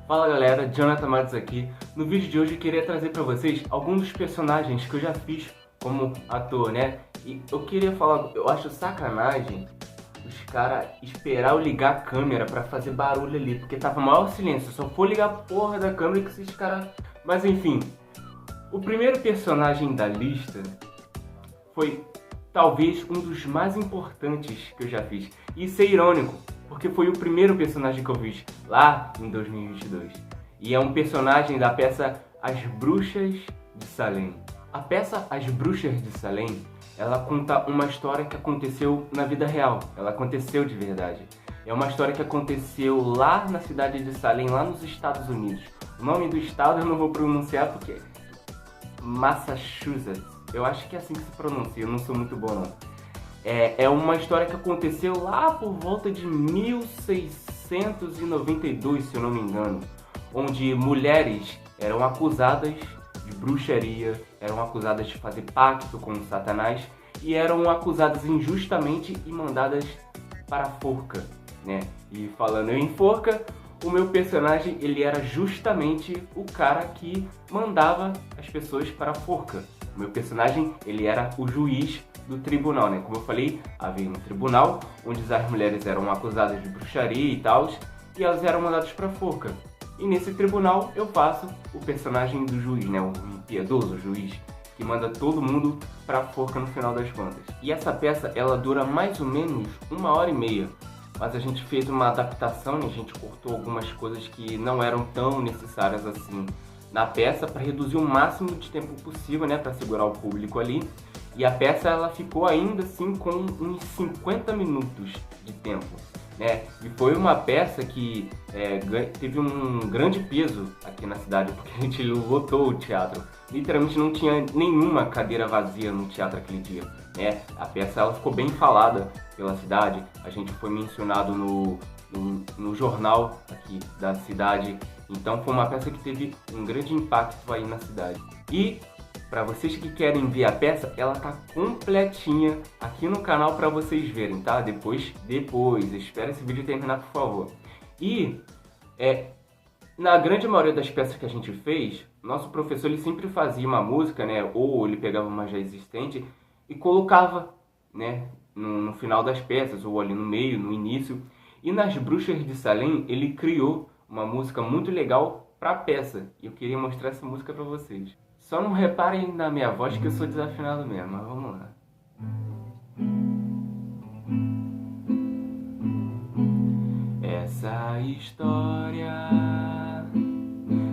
Fala galera, Jonathan Matos aqui. No vídeo de hoje eu queria trazer pra vocês alguns dos personagens que eu já fiz como ator, né? E eu queria falar, eu acho sacanagem os caras esperar eu ligar a câmera pra fazer barulho ali, porque tava maior silêncio, só for ligar a porra da câmera que esses caras... Mas enfim, o primeiro personagem da lista foi talvez um dos mais importantes que eu já fiz. E isso é irônico, porque foi o primeiro personagem que eu fiz lá em 2022. E é um personagem da peça As Bruxas de Salem. A peça As Bruxas de Salem, ela conta uma história que aconteceu na vida real. Ela aconteceu de verdade. É uma história que aconteceu lá na cidade de Salem, lá nos Estados Unidos. O nome do estado eu não vou pronunciar porque é Massachusetts. Eu acho que é assim que se pronuncia, eu não sou muito bom não. É uma história que aconteceu lá por volta de 1692, se eu não me engano, onde mulheres eram acusadas de bruxaria, eram acusadas de fazer pacto com Satanás e eram acusadas injustamente e mandadas para a forca, né? E falando em forca, o meu personagem, ele era justamente o cara que mandava as pessoas para a forca. O meu personagem, ele era o juiz do tribunal, né? Como eu falei, havia um tribunal onde as mulheres eram acusadas de bruxaria e tal, e elas eram mandadas para a forca. E nesse tribunal eu faço o personagem do juiz, né? O impiedoso juiz que manda todo mundo para a forca no final das contas. E essa peça, ela dura mais ou menos 1h30. Mas a gente fez uma adaptação, né? A gente cortou algumas coisas que não eram tão necessárias assim na peça para reduzir o máximo de tempo possível, né? Para segurar o público ali. E a peça ela ficou ainda assim com uns 50 minutos de tempo, né? E foi uma peça que teve um grande peso aqui na cidade, porque a gente lotou o teatro. Literalmente não tinha nenhuma cadeira vazia no teatro aquele dia, né? A peça ela ficou bem falada pela cidade, a gente foi mencionado no jornal aqui da cidade, então foi uma peça que teve um grande impacto aí na cidade. E para vocês que querem ver a peça, ela tá completinha aqui no canal para vocês verem, tá? Depois, espera esse vídeo terminar, por favor. E na grande maioria das peças que a gente fez, nosso professor ele sempre fazia uma música, né? Ou ele pegava uma já existente e colocava, né? No final das peças, ou ali no meio, no início. E nas Bruxas de Salem, ele criou uma música muito legal para a peça. E eu queria mostrar essa música para vocês. Só não reparem na minha voz que eu sou desafinado mesmo, mas vamos lá. Essa história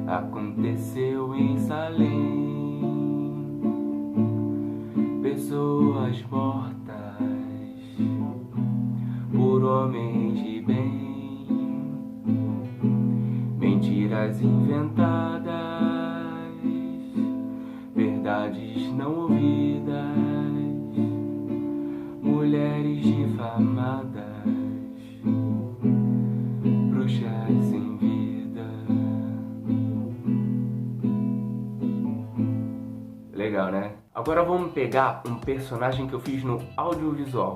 aconteceu em Salem. Pessoas mortas por homens de bem, mentiras inventadas, verdades não ouvidas, mulheres difamadas, bruxas sem vida. Legal, né? Agora vamos pegar um personagem que eu fiz no audiovisual.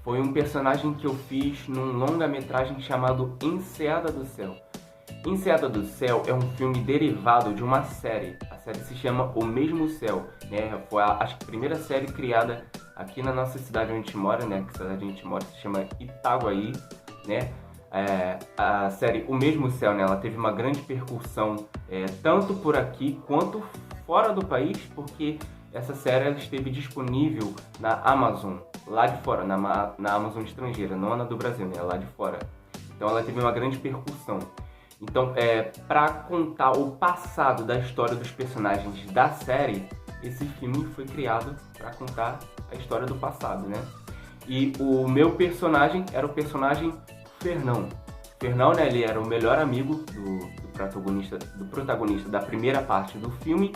Foi um personagem que eu fiz num longa-metragem chamado Enseada do Céu. Enseada do Céu é um filme derivado de uma série. A série se chama O Mesmo Céu, né? Foi acho que a primeira série criada aqui na nossa cidade onde a gente mora, né? Que a cidade onde a gente mora se chama Itaguaí, né? A série O Mesmo Céu, né? Ela teve uma grande percussão tanto por aqui quanto fora do país, porque essa série ela esteve disponível na Amazon, lá de fora, na Amazon estrangeira, não na do Brasil, né? Lá de fora. Então ela teve uma grande percussão. Então, para contar o passado da história dos personagens da série, esse filme foi criado para contar a história do passado, né? E o meu personagem era o personagem Fernão. Fernão, né, ele era o melhor amigo do protagonista da primeira parte do filme.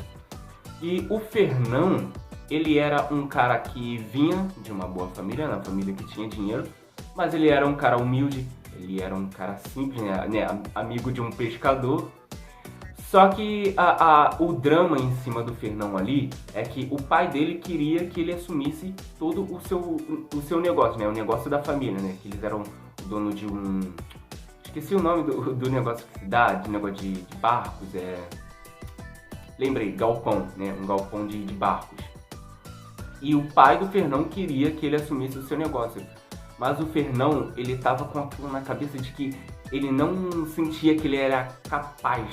E o Fernão, ele era um cara que vinha de uma boa família, uma família que tinha dinheiro, mas ele era um cara humilde. Ele era um cara simples, né, amigo de um pescador. Só que o drama em cima do Fernão ali é que o pai dele queria que ele assumisse todo o seu negócio, né? O negócio da família, né? Que eles eram o dono de um... esqueci o nome do negócio que se dá, de negócio de barcos, lembrei, galpão, né? Um galpão de barcos. E o pai do Fernão queria que ele assumisse o seu negócio. Mas o Fernão, ele tava com aquilo na cabeça de que ele não sentia que ele era capaz,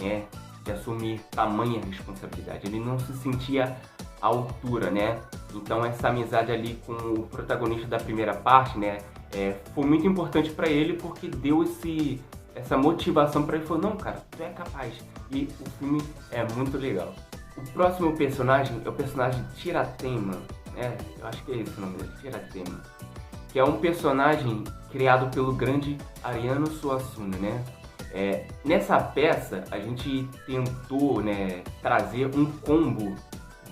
né, de assumir tamanha responsabilidade. Ele não se sentia à altura, né? Então essa amizade ali com o protagonista da primeira parte, né, foi muito importante para ele porque deu essa motivação para ele. Falou, não, cara, tu é capaz. E o filme é muito legal. O próximo personagem é o personagem Tiratema, eu acho que é esse o nome dele, Tiratema, que é um personagem criado pelo grande Ariano Suassuna, né? Nessa peça a gente tentou, né, trazer um combo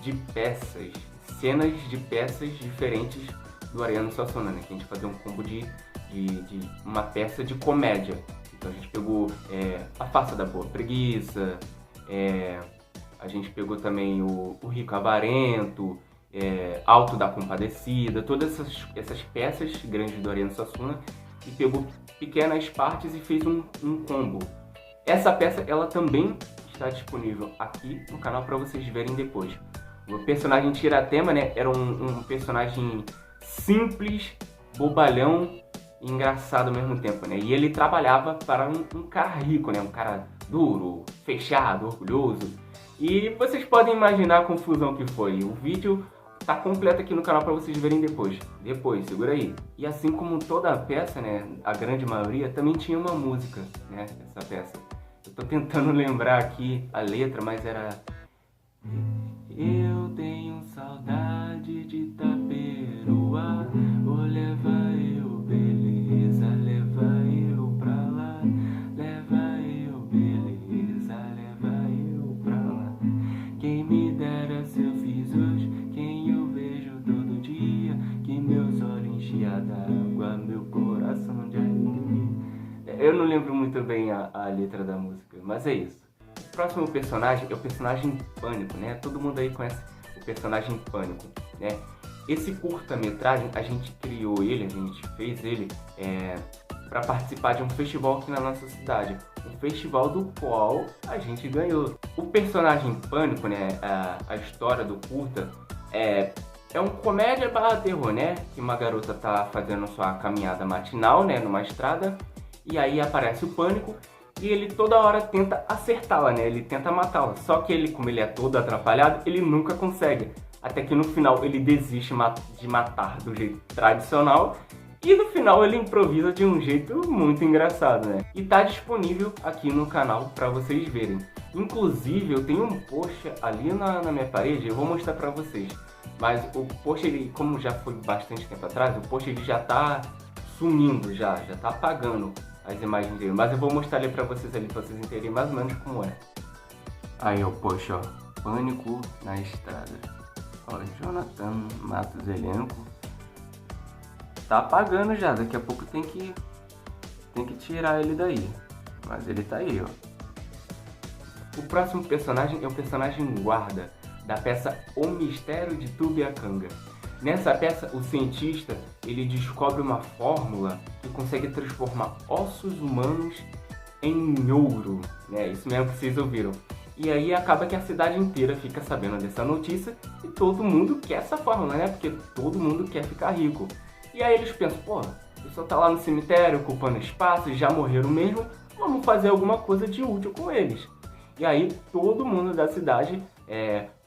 de peças, cenas de peças diferentes do Ariano Suassuna, né? Que a gente fazia um combo de uma peça de comédia. Então a gente pegou A Farsa da Boa Preguiça, a gente pegou também o Rico Avarento, Alto da Compadecida, todas essas peças grandes do Ariano Suassuna, e pegou pequenas partes e fez um combo. Essa peça ela também está disponível aqui no canal para vocês verem depois. O personagem Tiratema, né, era um personagem simples, bobalhão e engraçado ao mesmo tempo, né? E ele trabalhava para um cara rico, né? Um cara duro, fechado, orgulhoso. E vocês podem imaginar a confusão que foi. O vídeo tá completo aqui no canal para vocês verem depois. Segura aí. E assim como toda a peça, né, a grande maioria, também tinha uma música, né, essa peça. Eu tô tentando lembrar aqui a letra, mas era... Eu tenho saudade de Taperoá, oh, leva eu, beleza, leva eu pra lá, leva eu, beleza, leva eu pra lá. Quem me dera se eu fiz hoje, quem eu vejo todo dia, que meus olhos enchiam d'água, meu coração de alegria. Eu não lembro muito bem a letra da música, mas é isso. O próximo personagem é o personagem Pânico, né? Todo mundo aí conhece o personagem Pânico, né? Esse curta-metragem, a gente criou ele, a gente fez ele para participar de um festival aqui na nossa cidade. Um festival do qual a gente ganhou. O personagem Pânico, né? A história do curta é um comédia barra terror, né? Que uma garota tá fazendo sua caminhada matinal, né? Numa estrada. E aí aparece o Pânico. E ele toda hora tenta acertá-la, né? Ele tenta matá-la. Só que ele, como ele é todo atrapalhado, ele nunca consegue. Até que no final ele desiste de matar do jeito tradicional. E no final ele improvisa de um jeito muito engraçado, né? E tá disponível aqui no canal pra vocês verem. Inclusive eu tenho um post ali na minha parede, eu vou mostrar pra vocês. Mas o post, ele, como já foi bastante tempo atrás, o post ele já tá sumindo, já tá apagando as imagens dele, mas eu vou mostrar ali pra vocês entenderem mais ou menos como é. Aí o post, ó, Pânico na estrada. Ó, Jonathan Matos elenco. Tá apagando já, daqui a pouco tem que tirar ele daí. Mas ele tá aí, ó. O próximo personagem é o personagem Guarda, da peça O Mistério de Tubiacanga. Nessa peça, o cientista ele descobre uma fórmula que consegue transformar ossos humanos em ouro, né? Isso mesmo que vocês ouviram. E aí acaba que a cidade inteira fica sabendo dessa notícia e todo mundo quer essa fórmula, né? Porque todo mundo quer ficar rico. E aí eles pensam, pô, o pessoal tá lá no cemitério ocupando espaço, já morreram mesmo, vamos fazer alguma coisa de útil com eles. E aí todo mundo da cidade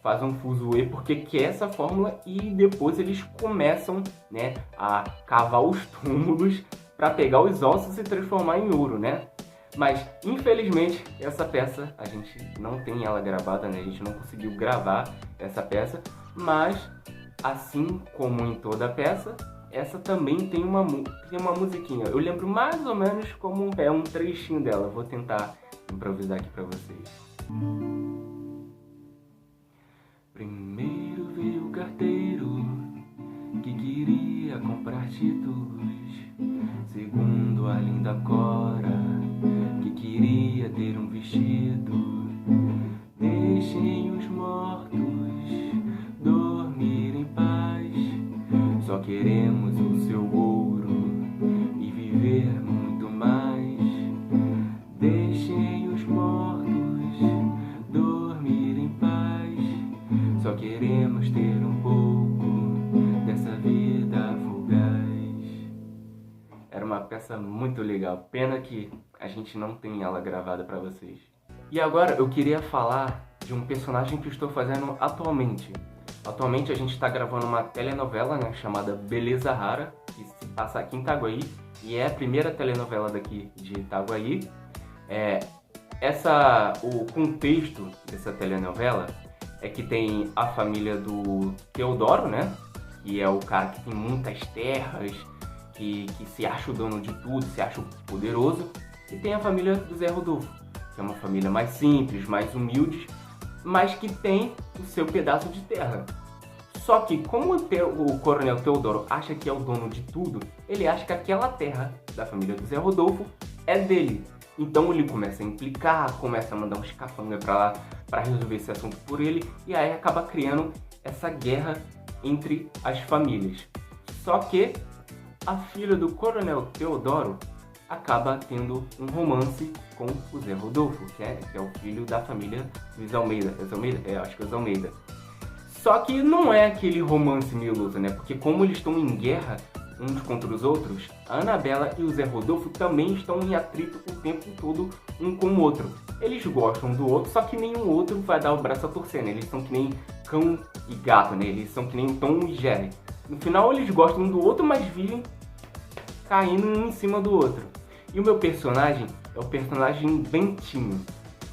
faz um fuzuê porque quer essa fórmula e depois eles começam, né, a cavar os túmulos para pegar os ossos e transformar em ouro, né? Mas infelizmente essa peça a gente não tem ela gravada, né? A gente não conseguiu gravar essa peça, mas assim como em toda a peça, essa também tem uma musiquinha. Eu lembro mais ou menos como um trechinho dela. Vou tentar improvisar aqui para vocês. Primeiro veio o carteiro que queria comprar títulos. Segundo a linda Cora que queria ter um vestido. Deixem os mortos dormir em paz. Só queremos o seu ouro e viver muito mais. legal. Pena que a gente não tem ela gravada pra vocês. E agora eu queria falar de um personagem que eu estou fazendo atualmente. Atualmente a gente está gravando uma telenovela, né, chamada Beleza Rara, que se passa aqui em Itaguaí, e é a primeira telenovela daqui de Itaguaí. O contexto dessa telenovela é que tem a família do Teodoro, né, que é o cara que tem muitas terras, que se acha o dono de tudo, se acha o poderoso, e tem a família do Zé Rodolfo, que é uma família mais simples, mais humilde, mas que tem o seu pedaço de terra. Só que como o Coronel Teodoro acha que é o dono de tudo, ele acha que aquela terra da família do Zé Rodolfo é dele. Então ele começa a implicar, começa a mandar uns capanga pra lá para resolver esse assunto por ele, e aí acaba criando essa guerra entre as famílias. Só que a filha do Coronel Teodoro acaba tendo um romance com o Zé Rodolfo, que é o filho da família dos Almeida. É Almeida? Acho que é os Almeida. Só que não é aquele romance meloso, né? Porque como eles estão em guerra uns contra os outros, a Anabela e o Zé Rodolfo também estão em atrito o tempo todo um com o outro. Eles gostam do outro, só que nenhum outro vai dar o braço a torcer, né? Eles são que nem cão e gato, né? Eles são que nem Tom e Jerry. No final eles gostam um do outro, mas vivem caindo um em cima do outro. E o meu personagem é o personagem Bentinho.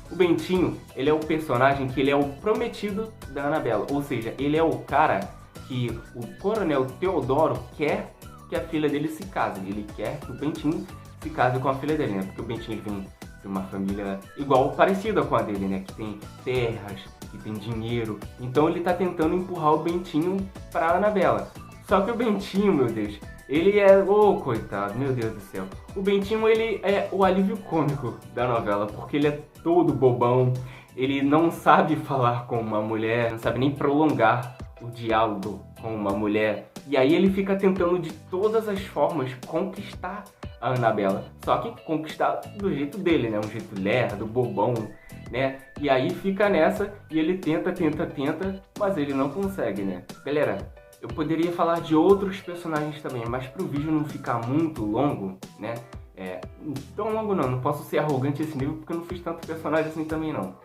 O Bentinho, ele é o personagem que ele é o prometido da Anabela. Ou seja, ele é o cara que o Coronel Teodoro quer que a filha dele se case. Ele quer que o Bentinho se case com a filha dele, né? Porque o Bentinho vem de uma família igual, parecida com a dele, né? Que tem terras, que tem dinheiro. Então ele tá tentando empurrar o Bentinho pra Anabela. Só que o Bentinho, meu Deus, ele é... Oh, coitado, meu Deus do céu. O Bentinho, ele é o alívio cômico da novela, porque ele é todo bobão, ele não sabe falar com uma mulher, não sabe nem prolongar o diálogo com uma mulher. E aí ele fica tentando de todas as formas conquistar a Anabela. Só que conquistar do jeito dele, né? Um jeito lerdo, bobão, né? E aí fica nessa e ele tenta, mas ele não consegue, né? Galera, eu poderia falar de outros personagens também, mas para o vídeo não ficar muito longo, né? Tão longo não posso ser arrogante esse nível porque eu não fiz tanto personagem assim também não.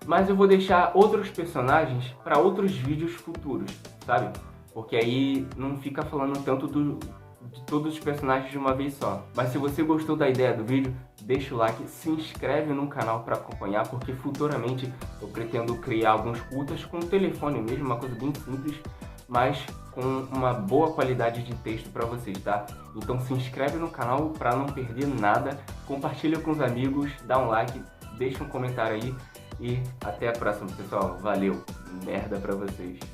Mas eu vou deixar outros personagens para outros vídeos futuros, sabe? Porque aí não fica falando tanto de todos os personagens de uma vez só. Mas se você gostou da ideia do vídeo, deixa o like, se inscreve no canal para acompanhar, porque futuramente eu pretendo criar alguns curtas com o telefone mesmo, uma coisa bem simples, mas com uma boa qualidade de texto para vocês, tá? Então se inscreve no canal para não perder nada, compartilha com os amigos, dá um like, deixa um comentário aí e até a próxima, pessoal. Valeu, merda pra vocês.